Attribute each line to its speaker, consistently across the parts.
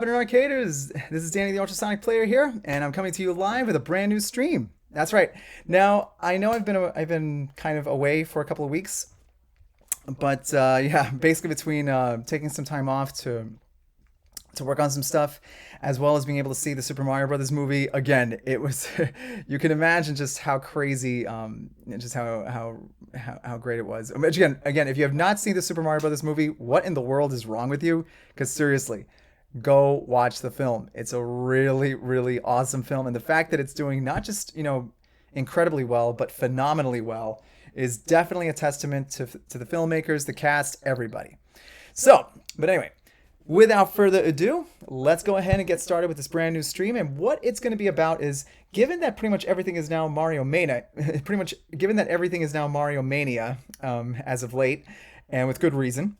Speaker 1: Arcaders? This is Danny the Ultrasonic Player here, and I'm coming to you live with a brand new stream. That's right. Now I know I've been kind of away for a couple of weeks, but yeah, basically between taking some time off to work on some stuff, as well as being able to see the Super Mario Brothers movie again. It was you can imagine just how crazy, just how great it was. Again, if you have not seen the Super Mario Brothers movie, what in the world is wrong with you? Because seriously, go watch the film. It's a really, really awesome film, and the fact that it's doing not just incredibly well, but phenomenally well, is definitely a testament to the filmmakers, the cast, everybody. So, but anyway, without further ado, let's go ahead and get started with this brand new stream. And what it's going to be about is, given that pretty much everything is now Mario Mania, pretty much given that everything is now Mario Mania as of late, and with good reason,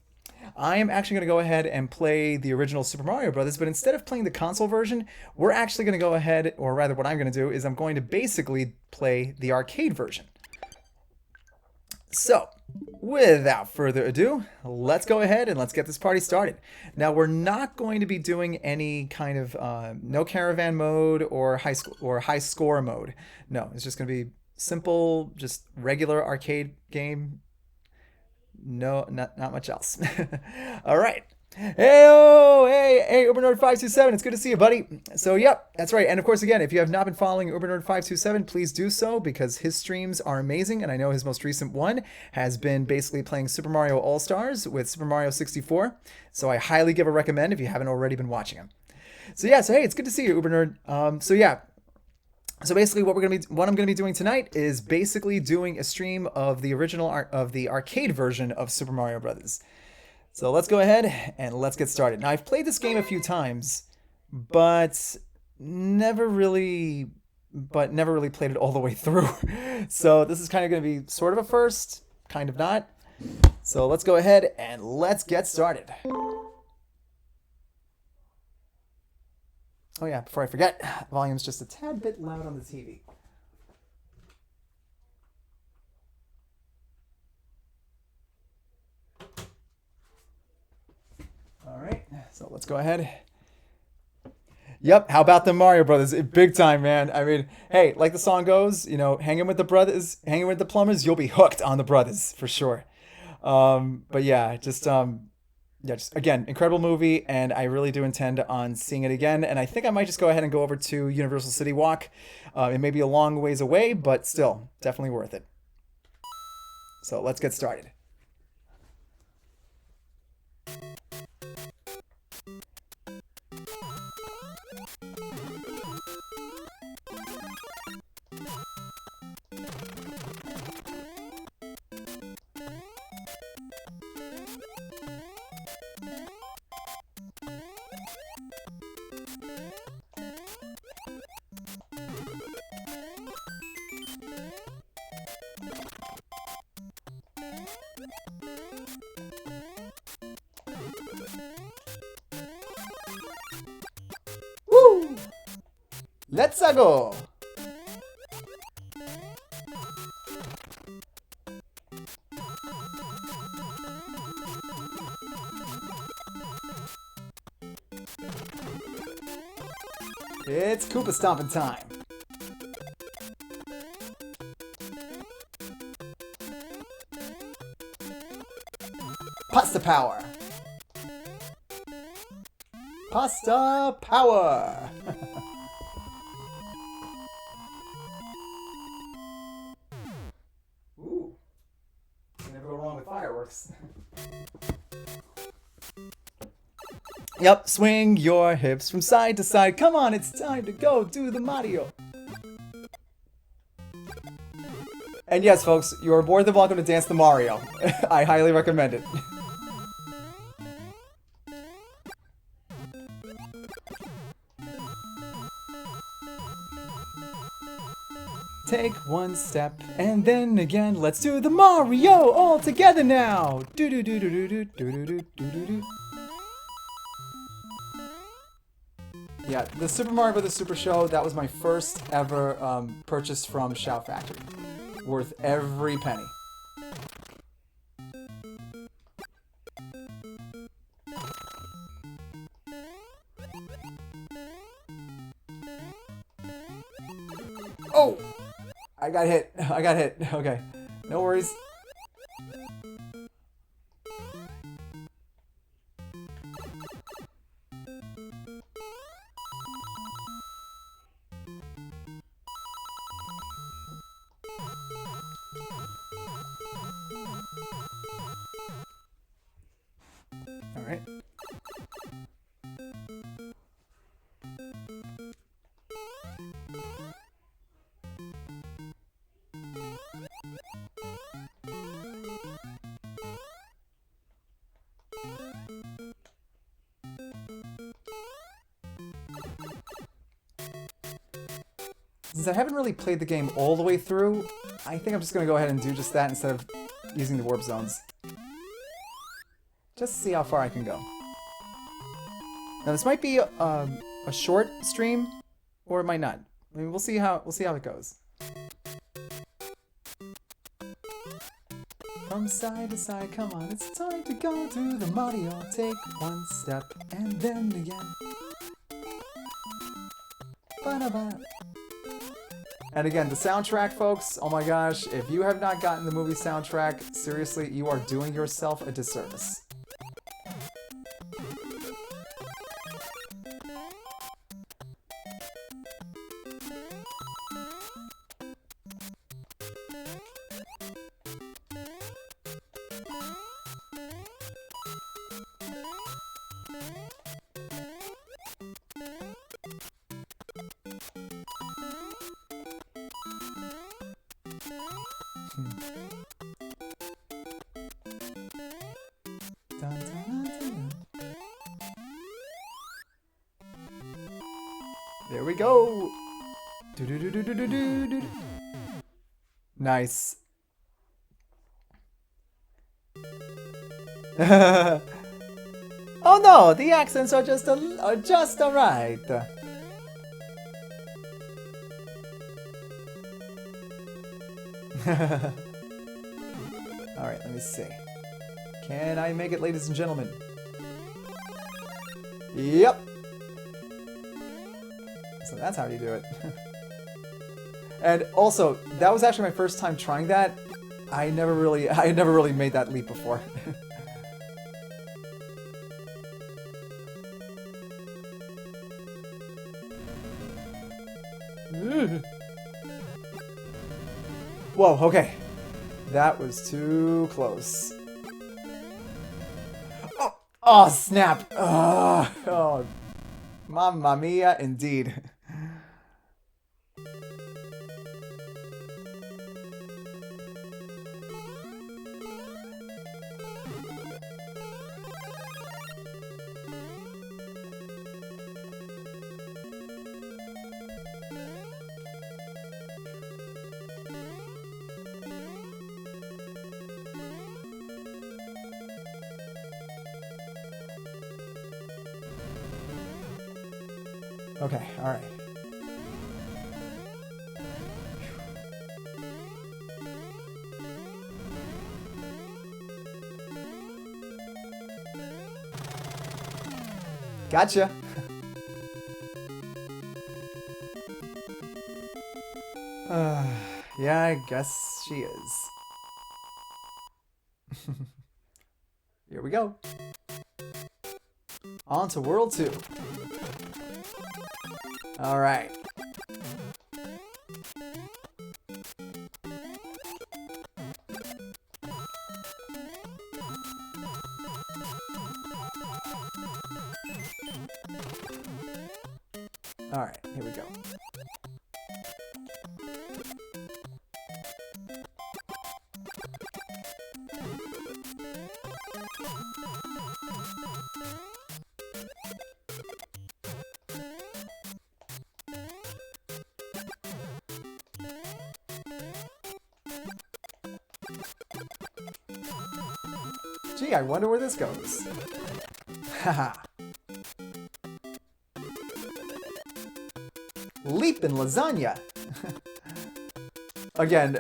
Speaker 1: I am actually going to go ahead and play the original Super Mario Brothers, but instead of playing the console version, we're actually going to go ahead, or rather what I'm going to do is I'm going to basically play the arcade version. So, without further ado, let's go ahead and let's get this party started. Now, we're not going to be doing any kind of no caravan mode or high score mode. No, it's just going to be simple, just regular arcade game. No, not much else. All right. Hey, UberNerd527, it's good to see you, buddy. So, yep, that's right. And of course, again, if you have not been following UberNerd527, please do so because his streams are amazing. And I know his most recent one has been basically playing Super Mario All-Stars with Super Mario 64. So I highly give a recommend if you haven't already been watching him. So yeah, hey, it's good to see you, UberNerd. So basically, what I'm gonna be doing tonight is basically doing a stream of the of the arcade version of Super Mario Brothers. So let's go ahead and let's get started. Now, I've played this game a few times, but never really played it all the way through. So this is kind of going to be sort of a first, kind of not. So let's go ahead and let's get started. Oh yeah, before I forget, the volume's just a tad bit loud on the TV. All right, so let's go ahead. Yep, how about the Mario Brothers? Big time, man. I mean, hey, like the song goes, hanging with the brothers, hanging with the plumbers, you'll be hooked on the brothers for sure. But yeah, just again, incredible movie, and I really do intend on seeing it again. And I think I might just go ahead and go over to Universal City Walk. It may be a long ways away, but still, definitely worth it. So let's get started. Woo! Let's go! It's Koopa stomping time. Pasta power. Pasta power. Ooh. You never go wrong with fireworks. Yep, swing your hips from side to side. Come on, it's time to go do the Mario. And yes, folks, you're more than welcome to dance the Mario. I highly recommend it. Take one step, and then again, let's do the Mario all together now. Do do do do do do do do do do do. Yeah, the Super Mario Bros. Super Show, that was my first ever purchase from Shout Factory. Worth every penny. Oh! I got hit. I got hit. Okay. No worries. All right. Since I haven't really played the game all the way through, I think I'm just going to go ahead and do just that instead of using the warp zones. Just to see how far I can go. Now this might be a short stream, or it might not. I mean, we'll see how it goes. From side to side, come on, it's time to go to the Mario. Take one step and then again. Ba-da-ba. And again, the soundtrack, folks, oh my gosh, if you have not gotten the movie soundtrack, seriously, you are doing yourself a disservice. Dun, dun, dun. There we go. Do do do do do do do do. Nice. Oh no, the accents are just alright. Alright, let me see. Can I make it, ladies and gentlemen? Yep. So that's how you do it. And also, that was actually my first time trying that. I had never really made that leap before. Whoa, okay. That was too close. Oh, snap! Oh, mamma mia, indeed. Okay, alright. Gotcha! Yeah, I guess she is. Here we go. On to World 2. Alright. Alright, here we go. Gee, I wonder where this goes. Haha. Leap in lasagna. Again,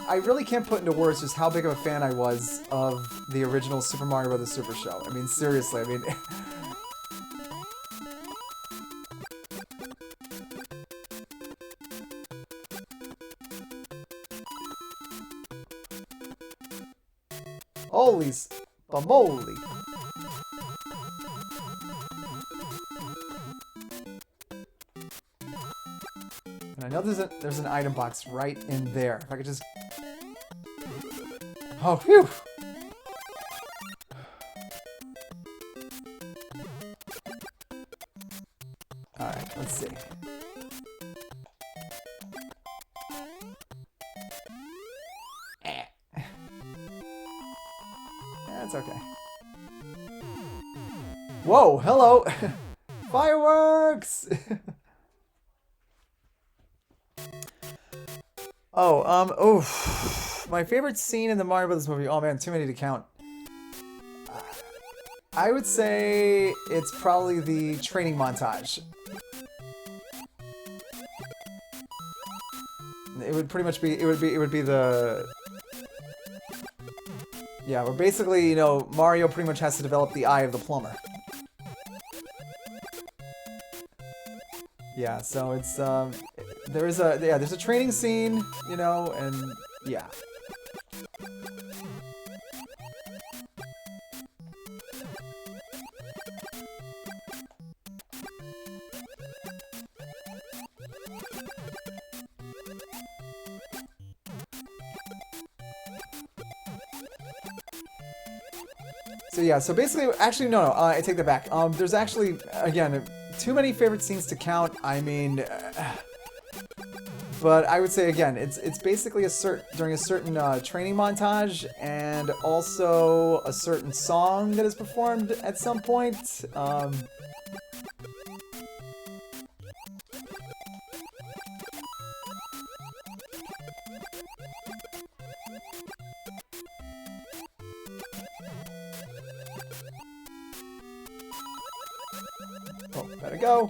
Speaker 1: I really can't put into words just how big of a fan I was of the original Super Mario Bros. Super Show. I mean, seriously, I mean... Holy spamoli. And I know there's an item box right in there. If I could just... Oh, phew! Alright, let's see. That's okay. Whoa, hello! Fireworks! Oh, my favorite scene in the Mario Brothers movie. Oh man, too many to count. I would say it's probably the training montage. It would pretty much be. It would be the. Yeah, where basically, you know, Mario pretty much has to develop the eye of the plumber. Yeah, so it's there's a training scene, you know, and yeah. So yeah, so basically, actually, no, I take that back. There's actually, again, too many favorite scenes to count. I mean, but I would say again, it's basically during a certain training montage, and also a certain song that is performed at some point. Oh, better go.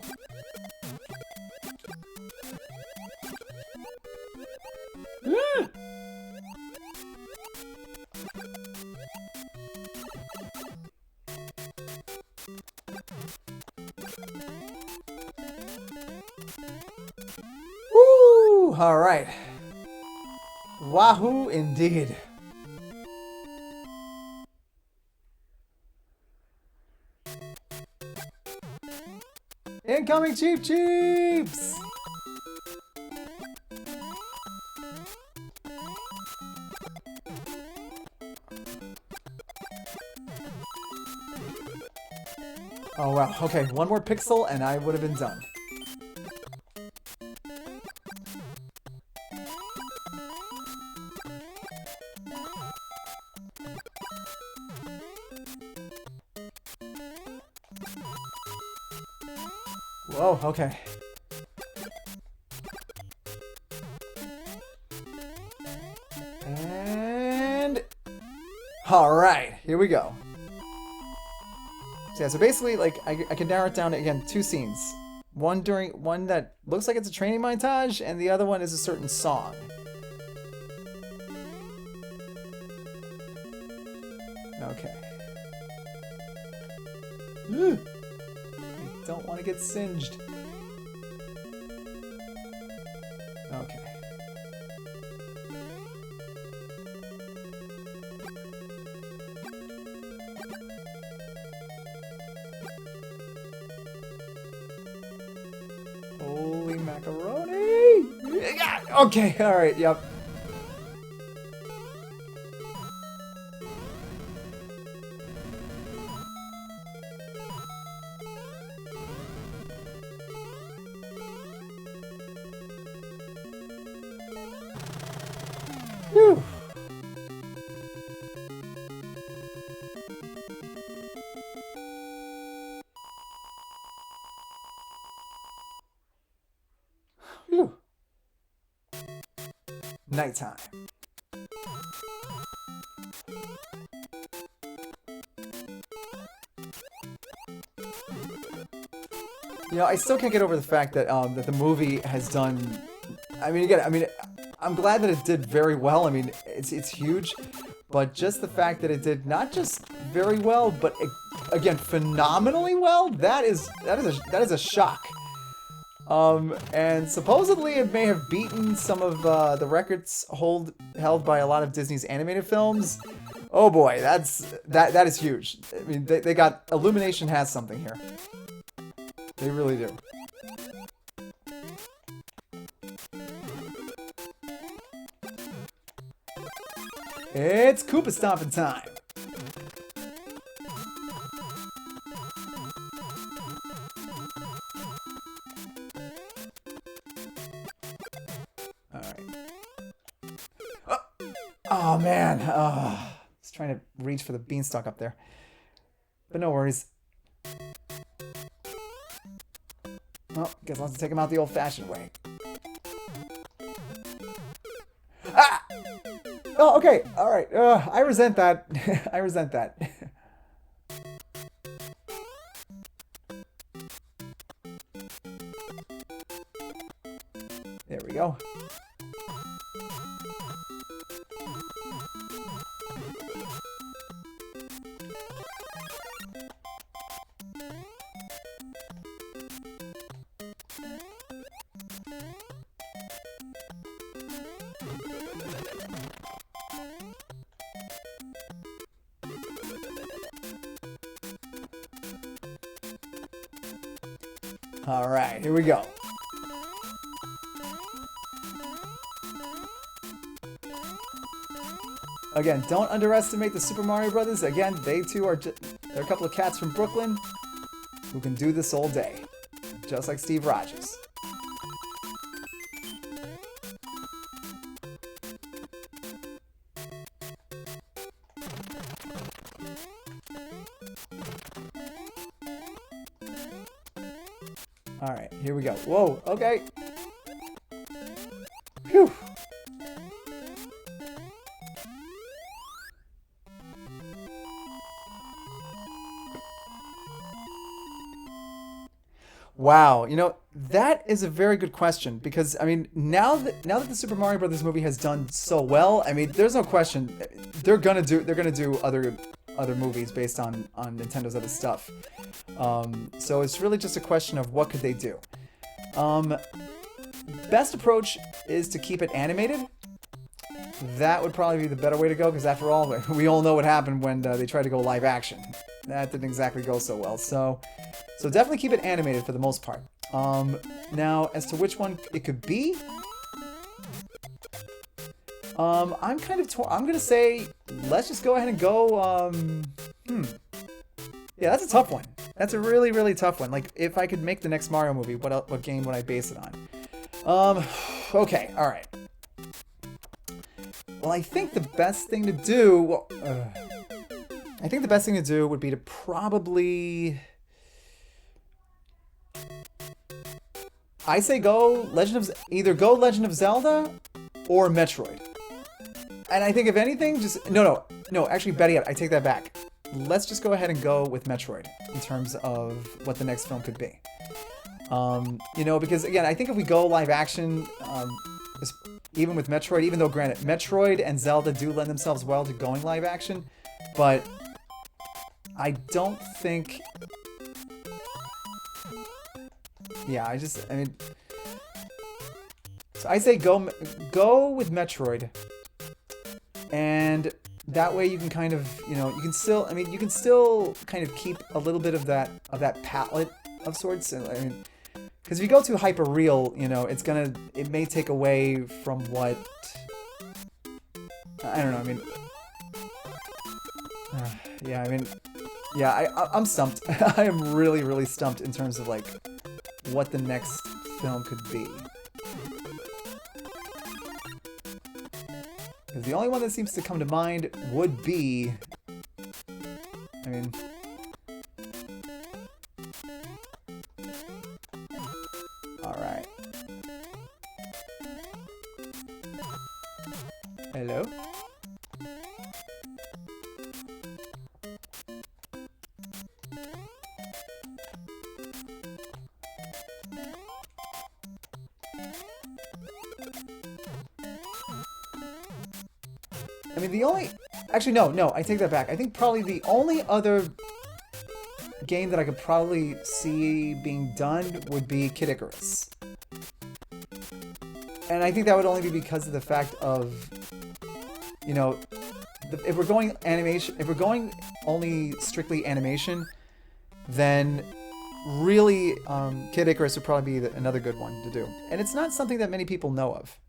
Speaker 1: Woo! All right. Wahoo indeed. Incoming Cheep Cheeps! Oh wow, okay, one more pixel and I would have been done. Whoa, okay. And... Alright, here we go. So yeah, so basically, like, I can narrow it down to, again, two scenes. One that looks like it's a training montage, and the other one is a certain song. Okay. I don't want to get singed. Okay. Holy macaroni! Yeah, okay, alright, yep. Whew. Whew. Nighttime. You know, I still can't get over the fact that that the movie has done. I mean, again, I'm glad that it did very well. I mean, it's huge, but just the fact that it did not just very well, but again, phenomenally well. That is a shock. And supposedly it may have beaten some of the records held by a lot of Disney's animated films Oh boy, that is huge. I mean, they got Illumination has something here. They really do. It's Koopa stomping time. All right. Oh man. Oh, just trying to reach for the beanstalk up there. But no worries. Well, guess I'll have to take him out the old-fashioned way. Ah! Oh, okay. All right. I resent that. I resent that. There we go. All right, here we go. Again, don't underestimate the Super Mario Brothers. Again, they too are they're a couple of cats from Brooklyn who can do this all day, just like Steve Rogers. All right, here we go. Whoa, okay. Phew. Wow, you know, that is a very good question because I mean, now that the Super Mario Brothers movie has done so well, I mean, there's no question they're gonna do other movies based on Nintendo's other stuff. So it's really just a question of what could they do. Best approach is to keep it animated. That would probably be the better way to go because after all, we all know what happened when they tried to go live action. That didn't exactly go so well. So definitely keep it animated for the most part. Now, as to which one it could be, I'm kind of torn. I'm gonna say let's just go ahead and go. Yeah, that's a tough one. That's a really, really tough one. Like, if I could make the next Mario movie, what game would I base it on? Okay, all right. Well, I think the best thing to do. I think the best thing to do would be to probably. I say go either go Legend of Zelda or Metroid. And I think if anything, just no. Actually, better yet, I take that back. Let's just go ahead and go with Metroid in terms of what the next film could be. You know, because again, I think if we go live action, even with Metroid, even though granted, Metroid and Zelda do lend themselves well to going live action, but I don't think. Yeah, I mean, so I say go with Metroid, and that way you can kind of, you know, you can still kind of keep a little bit of that palette of sorts. I mean, because if you go too hyper real, you know, it may take away from what, I don't know. I mean, yeah, I mean, yeah, I'm stumped. I am really, really stumped in terms of like what the next film could be. Because the only one that seems to come to mind would be, I mean, all right. Hello? I mean, actually, no, I take that back. I think probably the only other game that I could probably see being done would be Kid Icarus. And I think that would only be because of the fact of, you know, if we're going animation, if we're going only strictly animation, then really Kid Icarus would probably be another good one to do. And it's not something that many people know of.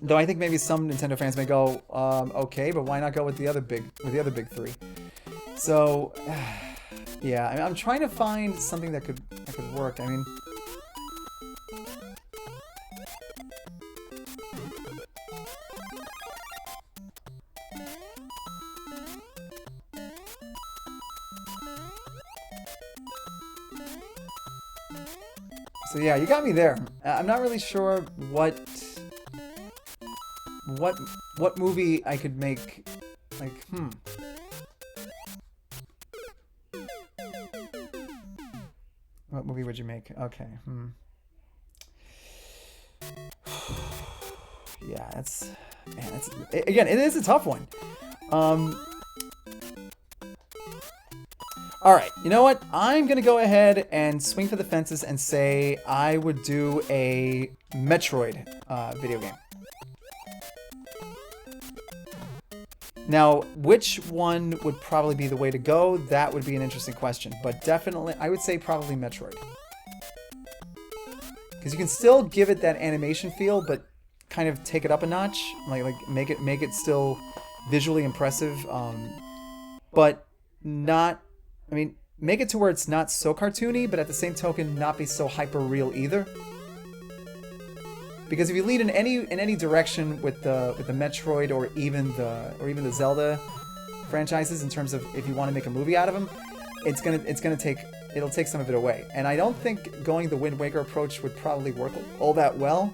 Speaker 1: Though I think maybe some Nintendo fans may go, okay, but why not go with the other big three? So, yeah, I'm trying to find something that could work. I mean, so yeah, you got me there. I'm not really sure what movie I could make. Like, What movie would you make? Okay. Yeah, that's again, it is a tough one. All right, you know what? I'm gonna go ahead and swing for the fences and say I would do a Metroid video game. Now, which one would probably be the way to go? That would be an interesting question. But definitely, I would say probably Metroid. Because you can still give it that animation feel, but kind of take it up a notch. Like make it still visually impressive. But not, I mean, make it to where it's not so cartoony, but at the same token, not be so hyper real either. Because if you lead in any direction with the Metroid or even the Zelda franchises in terms of if you want to make a movie out of them, it'll take some of it away. And I don't think going the Wind Waker approach would probably work all that well,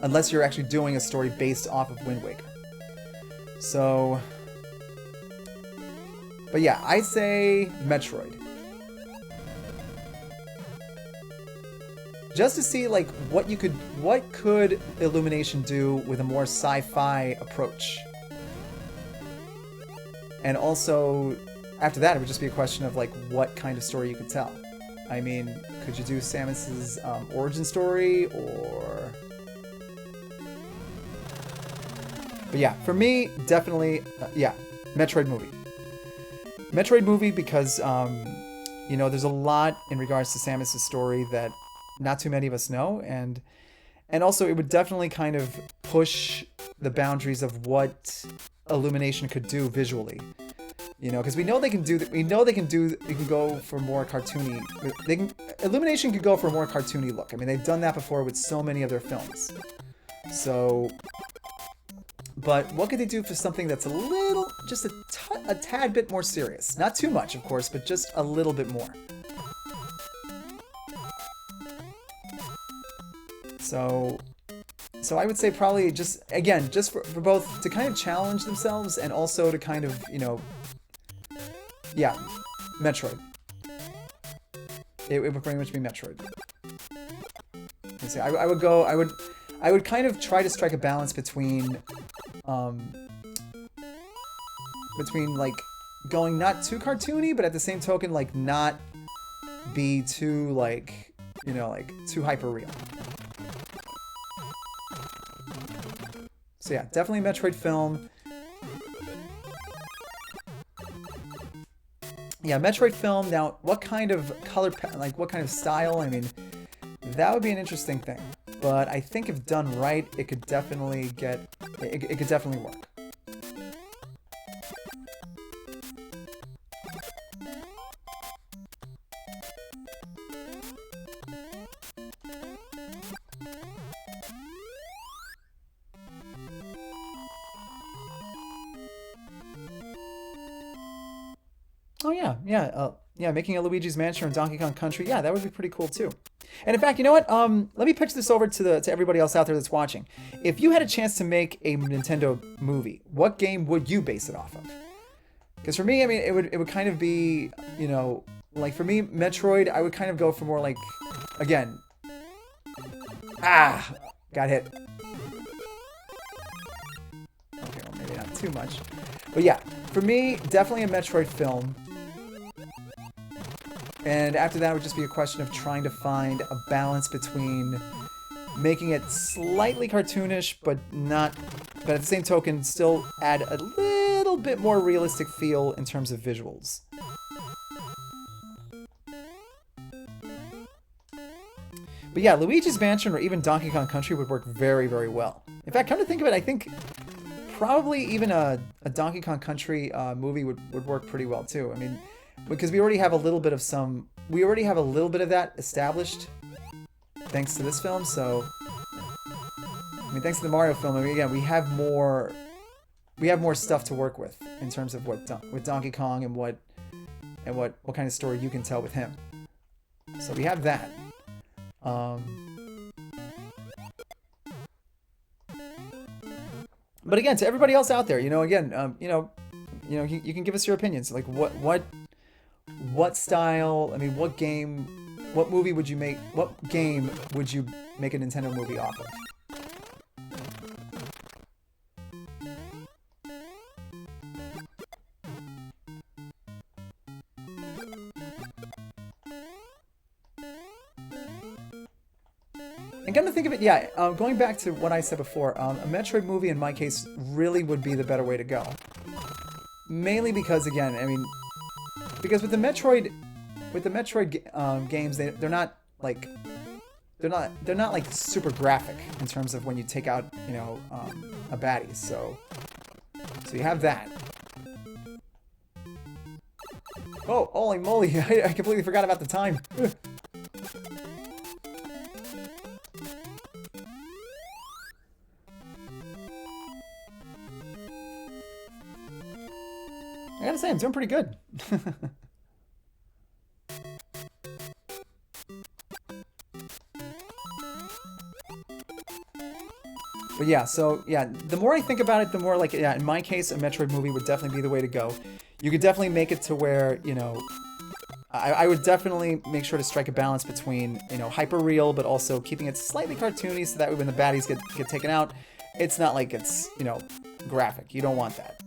Speaker 1: unless you're actually doing a story based off of Wind Waker. So, but yeah, I say Metroid. Just to see like what could Illumination do with a more sci-fi approach. And also, after that, it would just be a question of like what kind of story you could tell. I mean, could you do Samus's origin story, or? But yeah, for me, definitely, yeah, Metroid movie. Metroid movie because you know, there's a lot in regards to Samus's story that not too many of us know, and also it would definitely kind of push the boundaries of what Illumination could do visually. You know, because we know they can do. We can go for more cartoony. Illumination could go for a more cartoony look. I mean, they've done that before with so many of their films. So, but what could they do for something that's a little, just a tad bit more serious? Not too much, of course, but just a little bit more. So I would say probably just for both to kind of challenge themselves and also to kind of, you know, yeah, Metroid. It would pretty much be Metroid. Let's see, I would kind of try to strike a balance between like going not too cartoony, but at the same token like not be too like, you know, like too hyper real. So yeah, definitely Metroid film. Yeah, Metroid film. Now, what kind of color, like what kind of style? I mean, that would be an interesting thing. But I think if done right, it could definitely it could definitely work. Oh yeah, making a Luigi's Mansion or Donkey Kong Country, yeah, that would be pretty cool too. And in fact, you know what? Let me pitch this over to everybody else out there that's watching. If you had a chance to make a Nintendo movie, what game would you base it off of? Because for me, I mean, it would kind of be, you know, like for me, Metroid, I would kind of go for more like, again, got hit. Okay, well maybe not too much, but yeah, for me, definitely a Metroid film. And after that, it would just be a question of trying to find a balance between making it slightly cartoonish, but not but at the same token, still add a little bit more realistic feel in terms of visuals. But yeah, Luigi's Mansion or even Donkey Kong Country would work very, very well. In fact, come to think of it, I think probably even a Donkey Kong Country movie would work pretty well too. I mean, because we already have a little bit of that established thanks to this film. So, I mean, thanks to the Mario film, I mean, again, we have more stuff to work with in terms of with Donkey Kong and what kind of story you can tell with him. So we have that. But again, to everybody else out there, you know, again, you can give us your opinions. Like, what style? I mean, what game? What movie would you make? What game would you make a Nintendo movie off of? And come to think of it, yeah, going back to what I said before, a Metroid movie in my case really would be the better way to go. Mainly because, again, I mean, because with the Metroid games, they're not like super graphic in terms of when you take out, you know, a baddie. So you have that. Oh, holy moly! I completely forgot about the time. I gotta say, I'm doing pretty good. But yeah, so yeah, the more I think about it, the more like, yeah, in my case, a Metroid movie would definitely be the way to go. You could definitely make it to where, you know, I would definitely make sure to strike a balance between, you know, hyper real, but also keeping it slightly cartoony so that way when the baddies get taken out, it's not like it's, you know, graphic. You don't want that.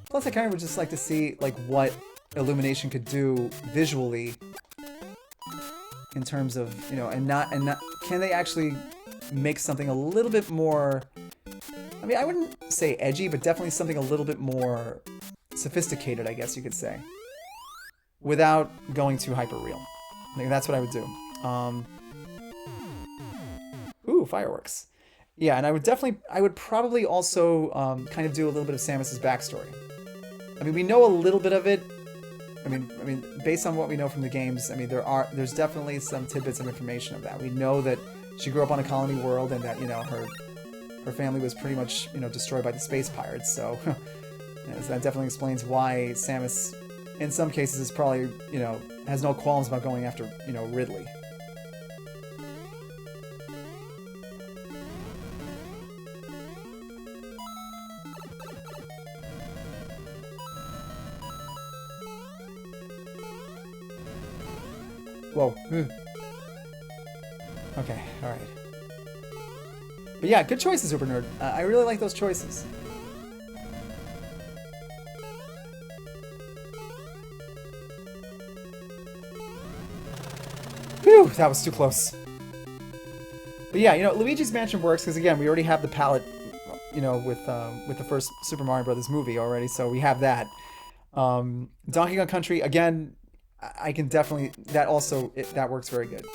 Speaker 1: Plus, I kind of would just like to see like what Illumination could do visually in terms of, you know, and not can they actually make something a little bit more, I mean, I wouldn't say edgy, but definitely something a little bit more sophisticated, I guess you could say, without going too hyper real. I think that's what I would do. Ooh, fireworks. Yeah, and I would probably also kind of do a little bit of Samus's backstory. I mean, we know a little bit of it. I mean, based on what we know from the games, I mean, there's definitely some tidbits of information of that. We know that she grew up on a colony world, and that, you know, her family was pretty much, you know, destroyed by the space pirates. So, yeah, so that definitely explains why Samus, in some cases, is probably, you know, has no qualms about going after, you know, Ridley. Whoa. Okay, alright. But yeah, good choices, Super Nerd. I really like those choices. Whew, that was too close. But yeah, you know, Luigi's Mansion works because, again, we already have the palette, you know, with the first Super Mario Brothers movie already, so we have that. Donkey Kong Country, again, I can definitely, that works very good.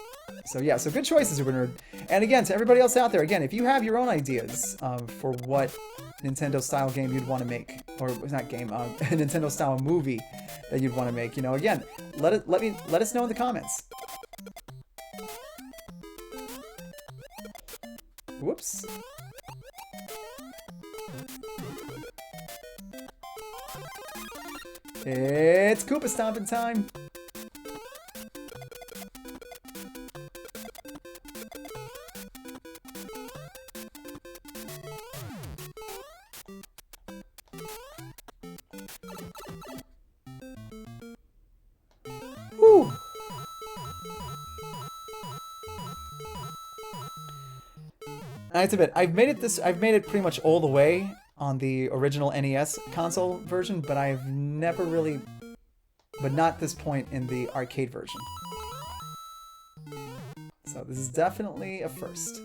Speaker 1: So yeah, so good choices, Super Nerd. And again, to everybody else out there, again, if you have your own ideas for what Nintendo-style game you'd want to make, or not game, a Nintendo-style movie that you'd want to make, you know, again, let us know in the comments. Whoops. It's Koopa stomping time. Whew. That's a bit. I've made it pretty much all the way on the original NES console version, but I've never really but not this point in the arcade version. So this is definitely a first.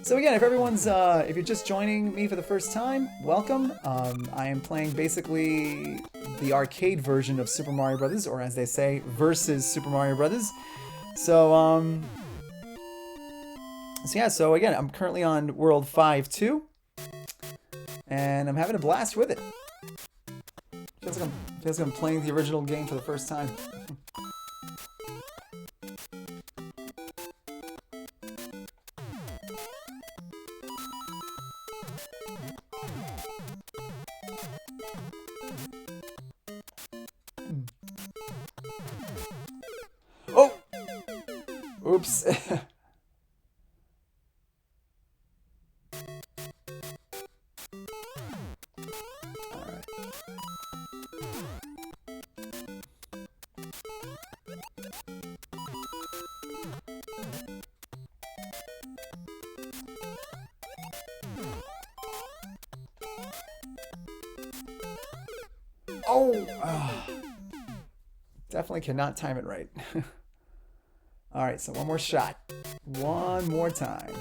Speaker 1: So again, if you're just joining me for the first time, welcome. I am playing basically the arcade version of Super Mario Brothers, or as they say, versus Super Mario Brothers. So so again, I'm currently on World 5-2, and I'm having a blast with it. Feels like I'm playing the original game for the first time. Oh! Oops. Oh! Definitely cannot time it right. Alright, so one more shot. One more time.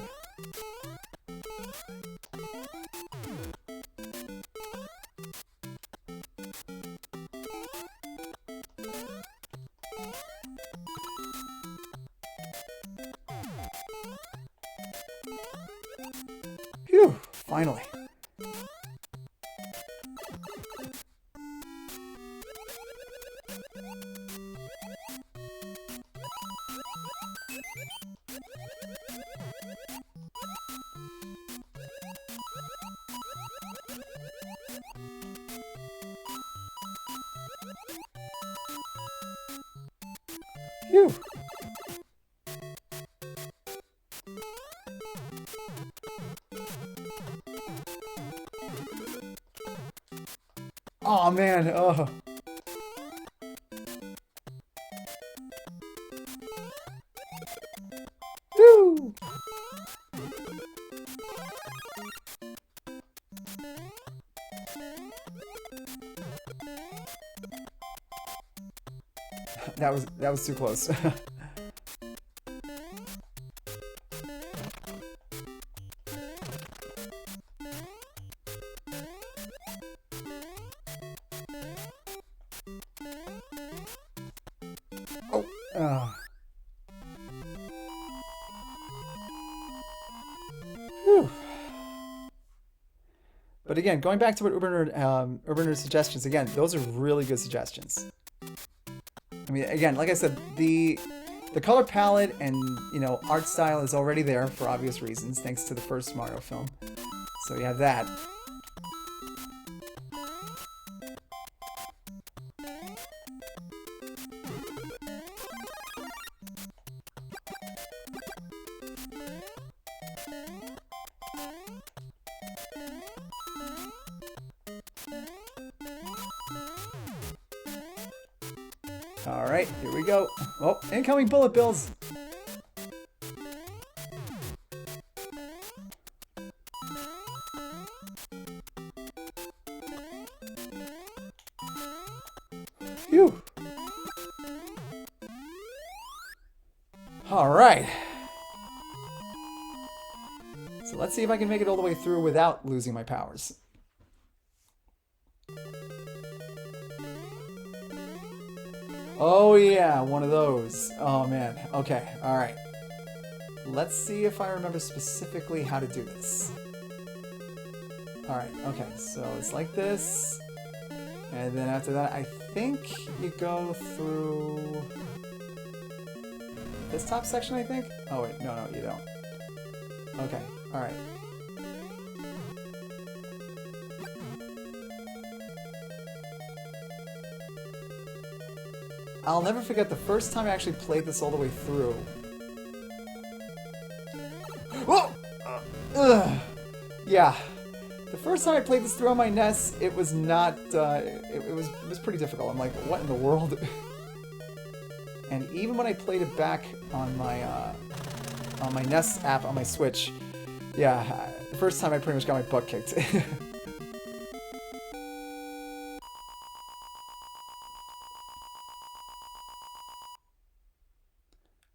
Speaker 1: Phew! Finally. Phew. Oh man, oh. Woo! That was too close. Oh. Whew. But again, going back to what Urbernerd suggestions, again, those are really good suggestions. I mean, again, like I said, the color palette and, you know, art style is already there for obvious reasons, thanks to the first Mario film. So you have that. All right, here we go. Oh, incoming bullet bills. Phew. All right. So let's see if I can make it all the way through without losing my powers. Oh yeah, one of those. Oh man. Okay, alright. Let's see if I remember specifically how to do this. Alright, okay, so it's like this. And then after that, I think you go through this top section, I think? Oh wait, no, you don't. Okay, alright. I'll never forget the first time I actually played this all the way through. Oh! Yeah. The first time I played this through on my NES, it was not, it was pretty difficult. I'm like, what in the world? And even when I played it back on my NES app on my Switch, yeah, the first time I pretty much got my butt kicked.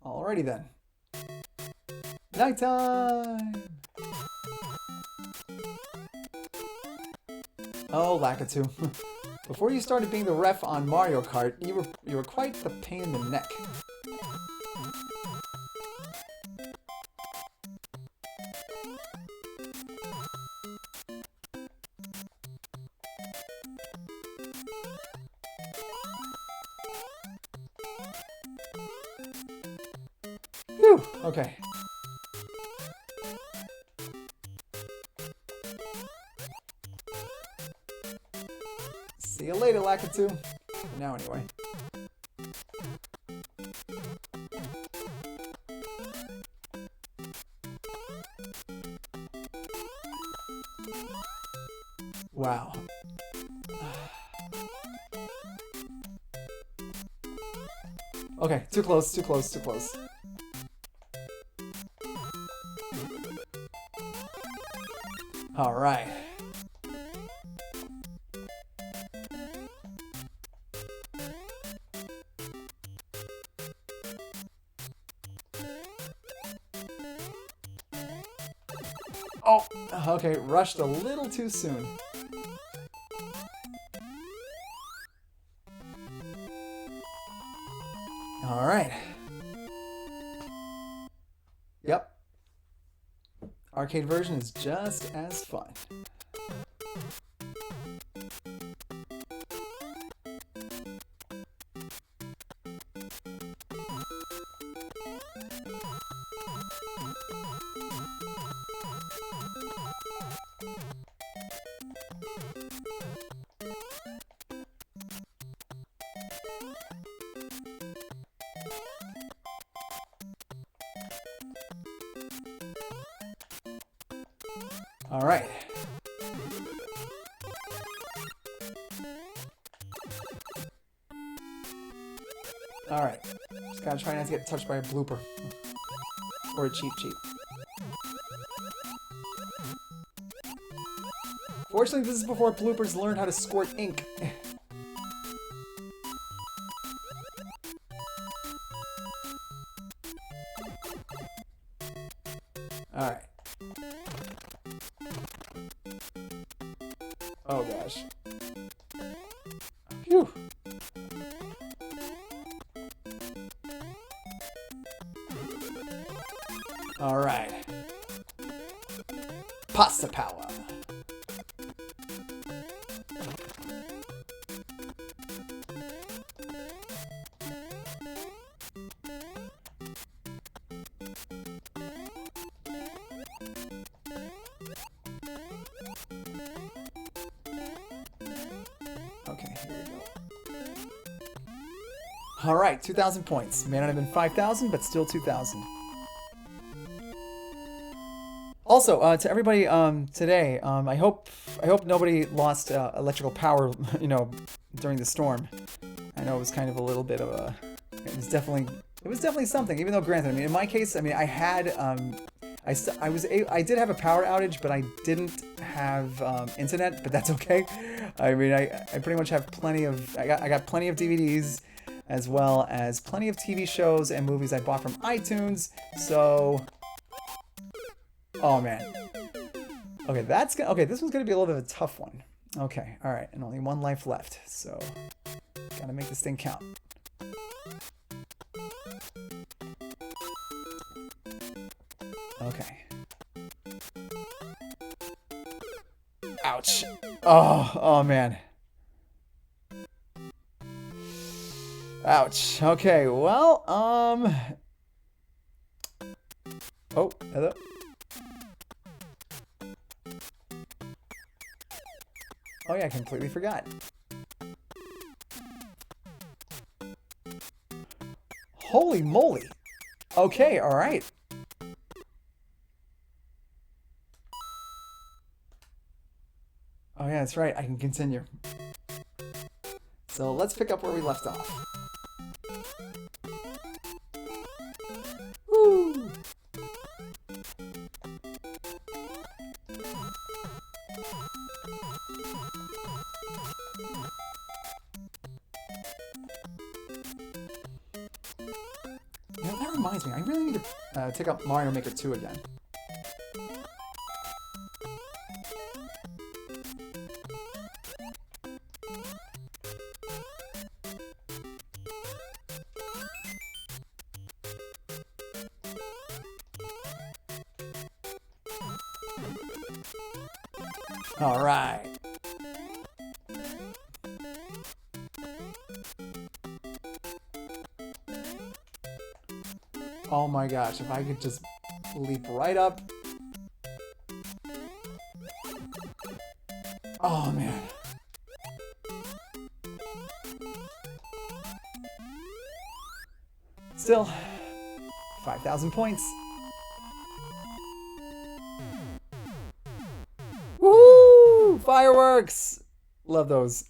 Speaker 1: Alrighty then. Nighttime! Oh, Lakitu. Before you started being the ref on Mario Kart, you were quite the pain in the neck. Whew, okay. See you later, Lakitu. For now, anyway. Wow. Okay, too close, too close, too close. All right. Oh, okay, rushed a little too soon. All right. Yep. Arcade version is just as fun. All right. All right. Just gotta try not to get touched by a blooper. Or a cheap. Fortunately, this is before bloopers learned how to squirt ink. All right. Oh gosh. Phew. All right. Pasta power. Okay, here we go. All right, 2,000 points. May not have been 5,000, but still 2,000. Also, to everybody today, I hope nobody lost electrical power, during the storm. I know it was kind of a little bit of a. It was definitely something. Even though, granted, I mean, in my case, I mean, I had I did have a power outage, but I didn't have internet. But that's okay. I mean, I pretty much have plenty of. I got plenty of DVDs, as well as plenty of TV shows and movies I bought from iTunes. So. Oh man. Okay, this one's gonna be a little bit of a tough one. Okay, all right, and only one life left, so gotta make this thing count. Okay. Ouch. Oh man. Ouch. Okay, well, oh, hello. Oh yeah, I completely forgot. Holy moly. Okay, all right. Oh yeah, that's right. I can continue. So let's pick up where we left off. Woo! reminds me, I really need to take up Mario Maker 2 again. All right. Oh my gosh, if I could just leap right up. Oh man. Still, 5,000 points. Woo! Fireworks! Love those.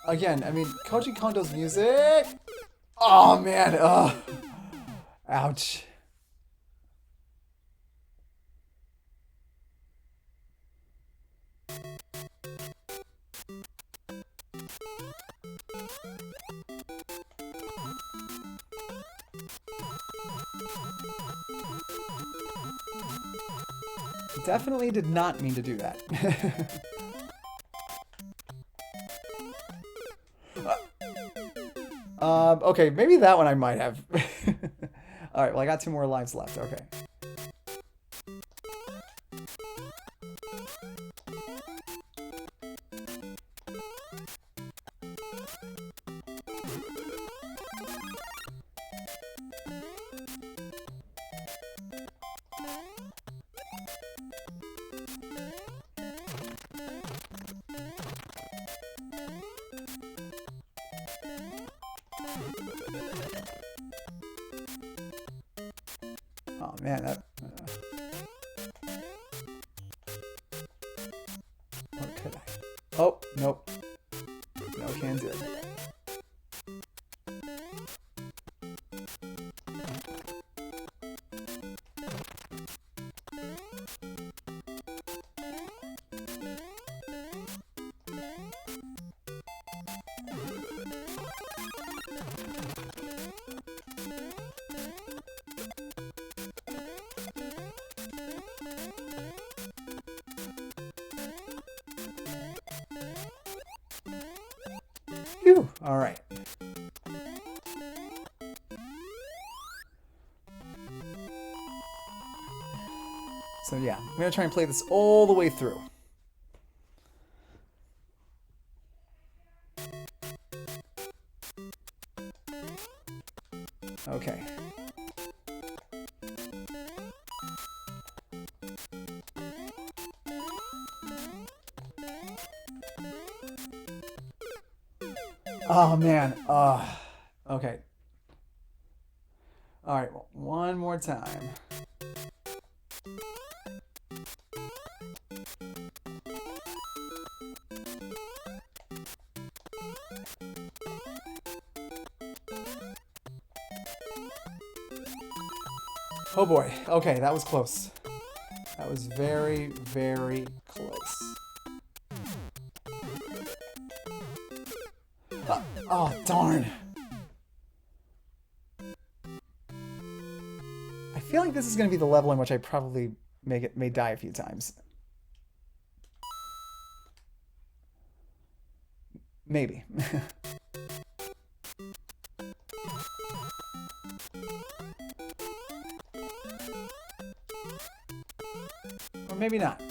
Speaker 1: Again, I mean, Koji Kondo's music. Oh man, ouch. Definitely did not mean to do that. Okay, maybe that one I might have. Alright, well I got 2 more lives left, okay. Oh man, that... What could I... Oh, nope. No can do. Phew, all right. So yeah, I'm gonna try and play this all the way through. Okay. Oh man. Okay. All right. Well, one more time. Oh boy. Okay, that was close. That was very, very close. Oh, darn. I feel like this is going to be the level in which I probably may die a few times. Maybe. Or maybe not.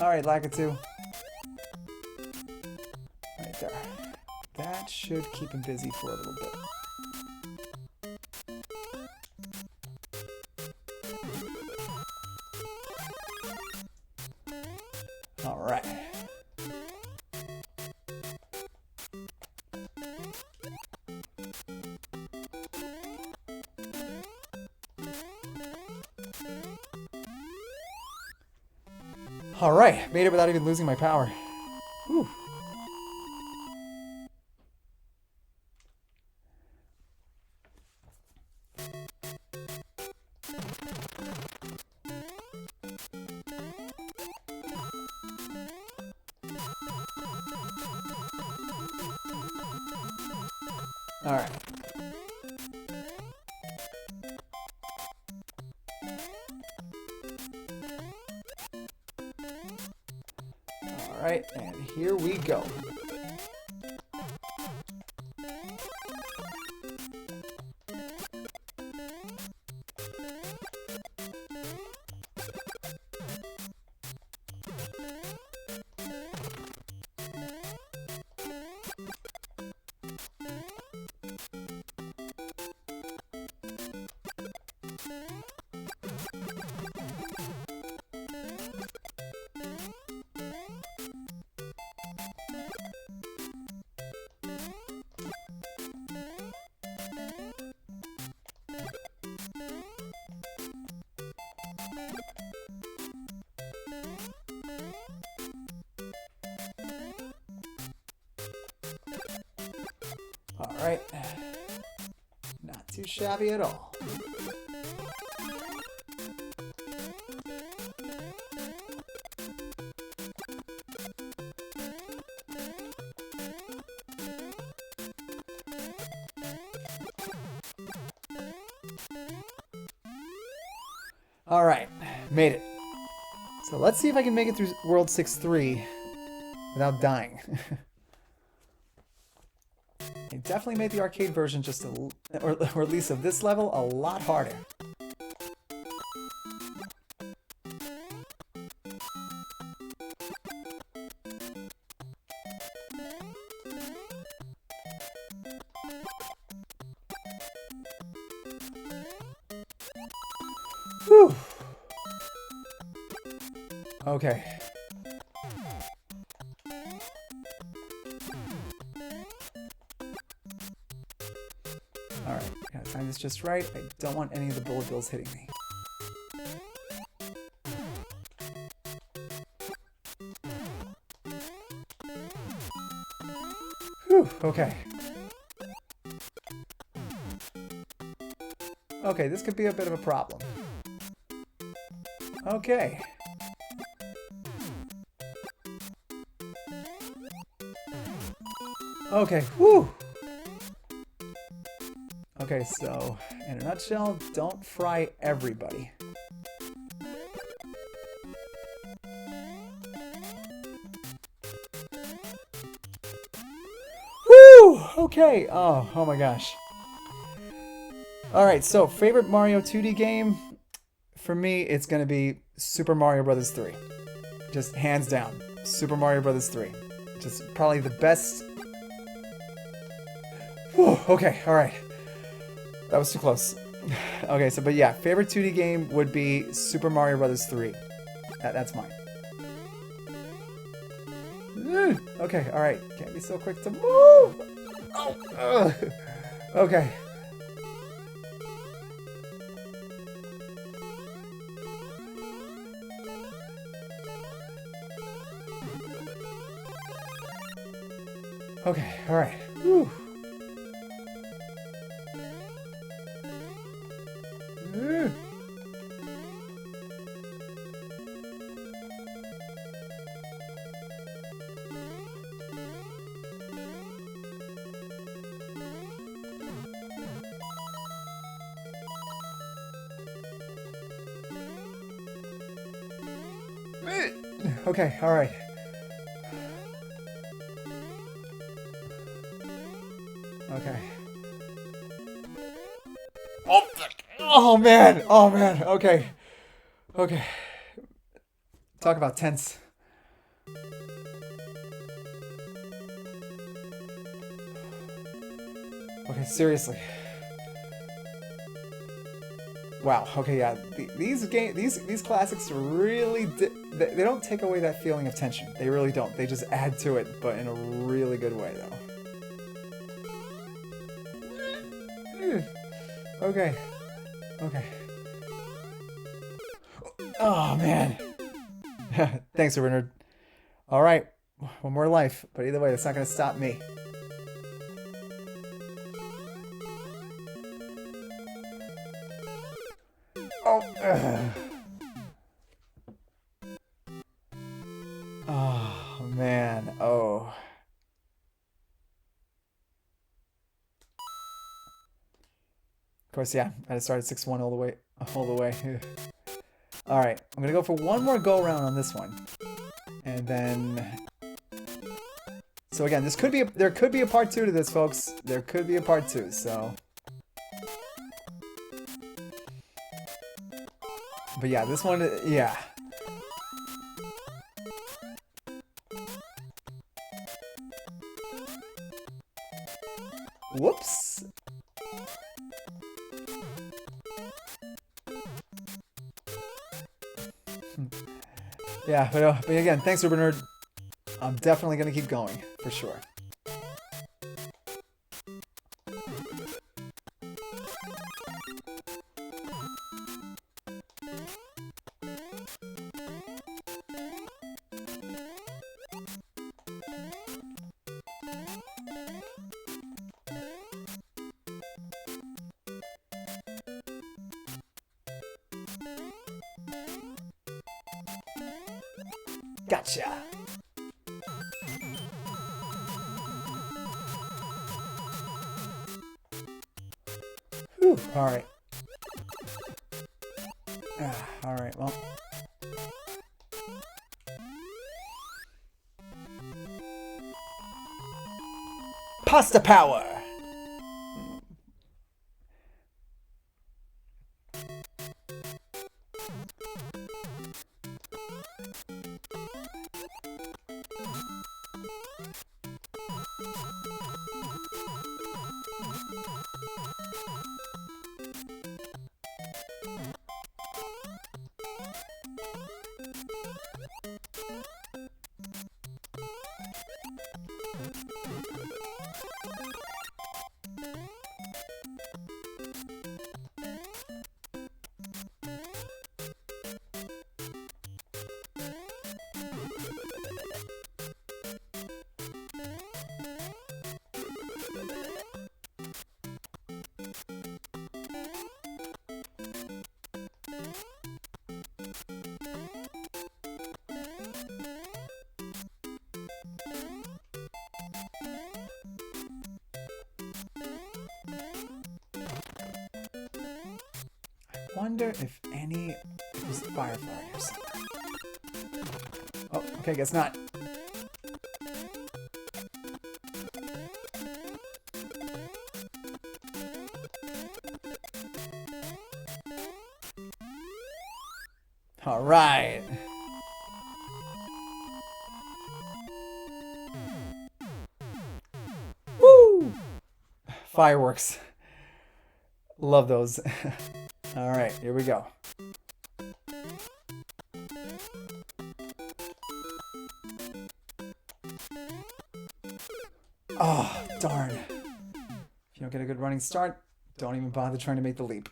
Speaker 1: All right, Lakitu. there. That should keep him busy for a little bit. All right. All right, made it without even losing my power. Whew. All right. All right, and here we go. All right. Not too shabby at all. All right, made it. So let's see if I can make it through World 6-3 without dying. I definitely made the arcade version just or at least of this level, a lot harder. Whew. Okay. Alright, gotta time this just right. I don't want any of the bullet bills hitting me. Whew, okay. Okay, this could be a bit of a problem. Okay. Okay, whew! Okay, so, in a nutshell, don't fry everybody. Woo! Okay, oh my gosh. Alright, so, favorite Mario 2D game? For me, it's gonna be Super Mario Bros. 3. Just hands down. Super Mario Bros. 3. Just probably the best. Whew, okay, alright. That was too close. Okay, so, but yeah, favorite 2D game would be Super Mario Bros. 3. That's mine. Okay, alright. Can't be so quick to move! Oh, okay. Okay, alright. Whew. Okay, alright. Okay. Oh man! Oh man! Okay. Okay. Talk about tense. Okay, seriously. Wow. Okay, yeah. These classics really they don't take away that feeling of tension. They really don't. They just add to it, but in a really good way, though. Okay. Okay. Oh man. Thanks, Bernard. All right, one more life, but either way, that's not gonna stop me. Oh. Oh man. Oh. Of course, yeah. I had to start at 6-1 all the way. All the way. All right, I'm gonna go for one more go round on this one, and then. So again, there could be a part 2 to this, folks. There could be a part 2. So. But yeah, this one, yeah. Whoops. Yeah, but again, thanks, Nerd. I'm definitely gonna keep going for sure. Gotcha. Whew, all right. All right, well. Pasta power! Wonder if any was Firefly or something. Oh, okay, guess not. All right. Woo! Fireworks. Love those. All right, here we go. Oh, darn. If you don't get a good running start, don't even bother trying to make the leap.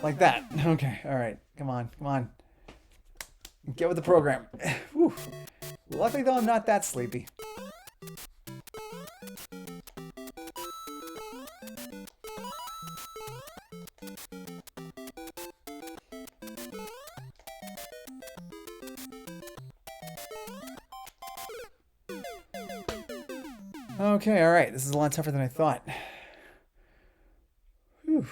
Speaker 1: Like that. Okay, all right. Come on, come on. Get with the program. Whew. Luckily, though, I'm not that sleepy. Okay, all right. This is a lot tougher than I thought. Whew.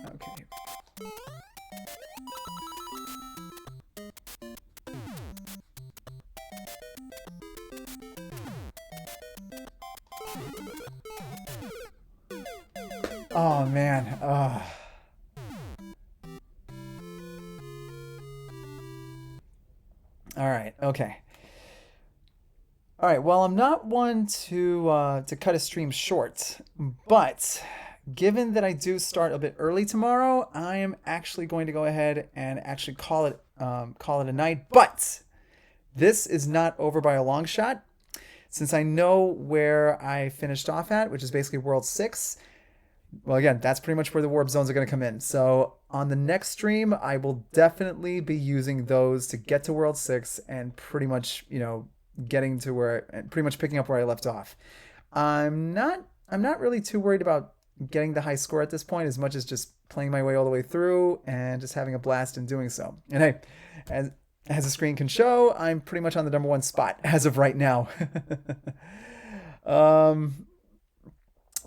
Speaker 1: Okay. Oh man. All right. Okay. All right. Well, I'm not one to cut a stream short, but given that I do start a bit early tomorrow, I am actually going to go ahead and actually call it a night. But this is not over by a long shot, since I know where I finished off at, which is basically World 6. Well, again, that's pretty much where the warp zones are going to come in. So on the next stream, I will definitely be using those to get to World 6 and pretty much, getting to where and pretty much picking up where I left off. I'm not really too worried about getting the high score at this point as much as just playing my way all the way through and just having a blast in doing so. And hey, as the screen can show, I'm pretty much on the number one spot as of right now. um,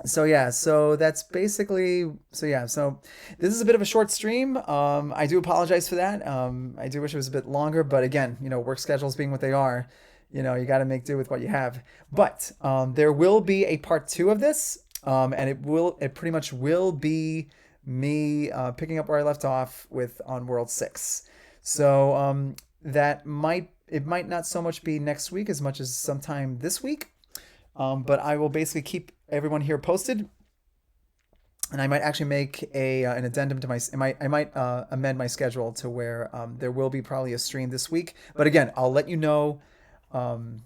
Speaker 1: so yeah, so that's basically so this is a bit of a short stream. I do apologize for that. I do wish it was a bit longer, but again, work schedules being what they are, you got to make do with what you have. But there will be a part two of this, and it pretty much will be me picking up where I left off with on World 6. So it might not so much be next week as much as sometime this week. But I will basically keep everyone here posted, and I might actually make an addendum to I might amend my schedule to where there will be probably a stream this week. But again, I'll let you know, um,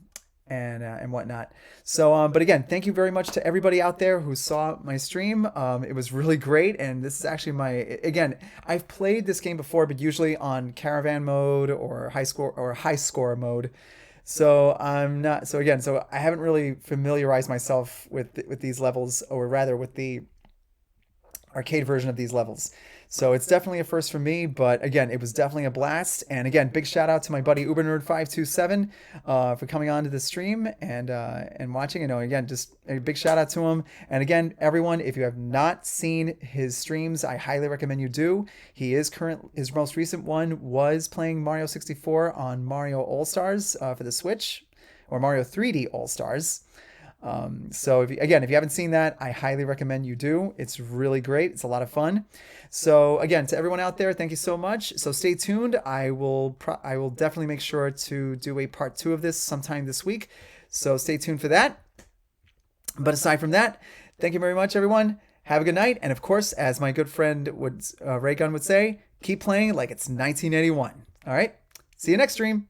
Speaker 1: and whatnot. So, but again, thank you very much to everybody out there who saw my stream. It was really great, and this is actually again. I've played this game before, but usually on caravan mode or high score mode. So I'm not. So again, so I haven't really familiarized myself with these levels, or rather with the arcade version of these levels. So it's definitely a first for me, but again, it was definitely a blast. And again, big shout out to my buddy UberNerd527 for coming on to the stream and watching. Again, just a big shout out to him. And again, everyone, if you have not seen his streams, I highly recommend you do. His most recent one was playing Mario 64 on Mario All Stars for the Switch, or Mario 3D All Stars. So if you haven't seen that, I highly recommend you do. It's really great. It's a lot of fun. So again, to everyone out there, thank you so much. So stay tuned. I will definitely make sure to do a part 2 of this sometime this week. So stay tuned for that. But aside from that, thank you very much, everyone. Have a good night. And of course, as my good friend Raygun would say, keep playing like it's 1981. All right. See you next stream.